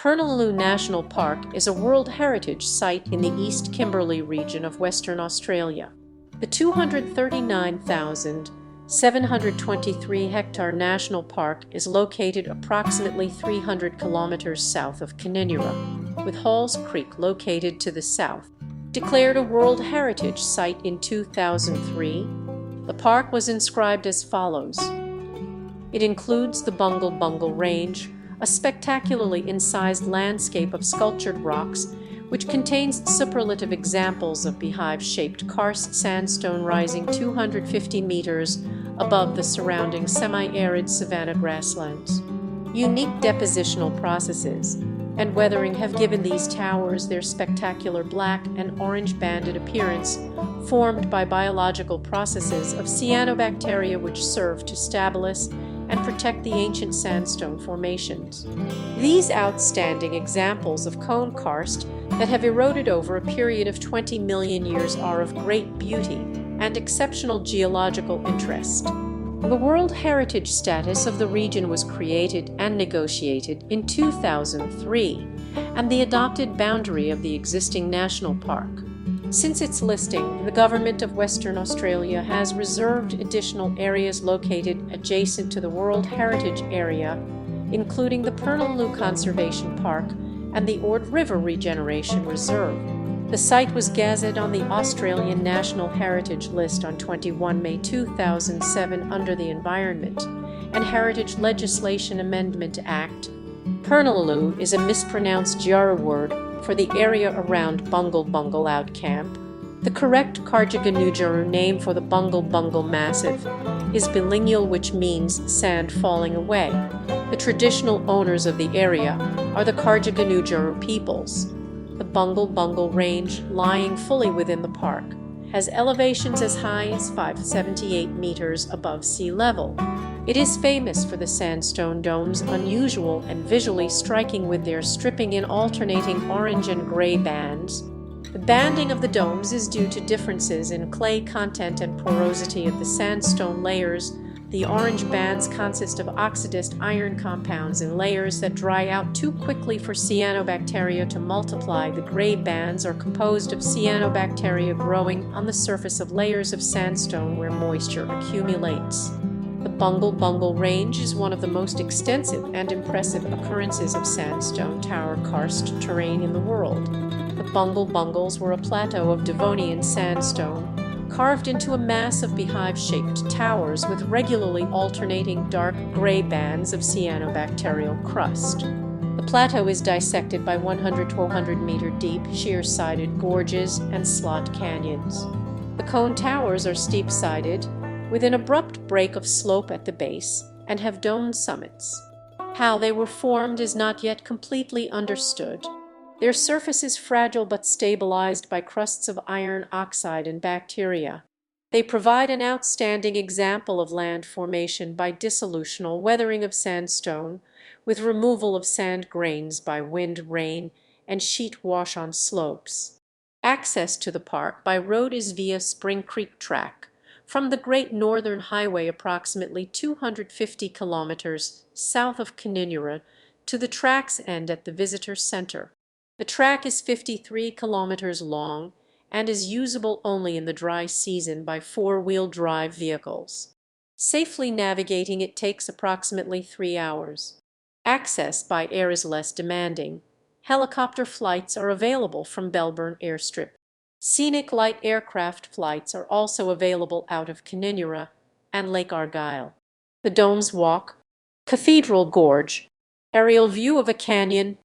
Purnululu National Park is a World Heritage Site in the East Kimberley region of Western Australia. The 239,723-hectare national park is located approximately 300 kilometers south of Kininnura, with Halls Creek located to the south. Declared a World Heritage Site in 2003, the park was inscribed as follows. It includes the Bungle Bungle Range, a spectacularly incised landscape of sculptured rocks which contains superlative examples of beehive-shaped karst sandstone rising 250 meters above the surrounding semi-arid savanna grasslands. Unique depositional processes and weathering have given these towers their spectacular black and orange-banded appearance, formed by biological processes of cyanobacteria which serve to stabilize and protect the ancient sandstone formations. These outstanding examples of cone karst that have eroded over a period of 20 million years are of great beauty and exceptional geological interest. The World Heritage status of the region was created and negotiated in 2003 and the adopted boundary of the existing national park. Since its listing, the Government of Western Australia has reserved additional areas located adjacent to the World Heritage Area, including the Purnululu Conservation Park and the Ord River Regeneration Reserve. The site was gazetted on the Australian National Heritage List on 21 May 2007 under the Environment and Heritage Legislation Amendment Act. Purnululu is a mispronounced Jara word for the area around Bungle Bungle Out Camp. The correct Karjaganoojaru name for the Bungle Bungle Massif is bilingual, which means sand falling away. The traditional owners of the area are the Karjaganoojaru peoples. The Bungle Bungle Range, lying fully within the park, has elevations as high as 578 meters above sea level. It is famous for the sandstone domes, unusual and visually striking with their stripping in alternating orange and gray bands. The banding of the domes is due to differences in clay content and porosity of the sandstone layers. The orange bands consist of oxidized iron compounds in layers that dry out too quickly for cyanobacteria to multiply. The gray bands are composed of cyanobacteria growing on the surface of layers of sandstone where moisture accumulates. The Bungle Bungle Range is one of the most extensive and impressive occurrences of sandstone tower karst terrain in the world. The Bungle Bungles were a plateau of Devonian sandstone, carved into a mass of beehive-shaped towers with regularly alternating dark gray bands of cyanobacterial crust. The plateau is dissected by 100 to 100 meter deep, sheer-sided gorges and slot canyons. The cone towers are steep-sided, with an abrupt break of slope at the base, and have domed summits. How they were formed is not yet completely understood. Their surface is fragile but stabilized by crusts of iron oxide and bacteria. They provide an outstanding example of land formation by dissolutional weathering of sandstone, with removal of sand grains by wind, rain, and sheet wash on slopes. Access to the park by road is via Spring Creek Track, from the Great Northern Highway approximately 250 kilometers south of Kininnura to the track's end at the Visitor Center. The track is 53 kilometers long and is usable only in the dry season by four-wheel drive vehicles. Safely navigating it takes approximately 3 hours. Access by air is less demanding. Helicopter flights are available from Belburn Airstrip. Scenic light aircraft flights are also available out of Kininnura and Lake Argyle. The Domes Walk, Cathedral Gorge, aerial view of a canyon,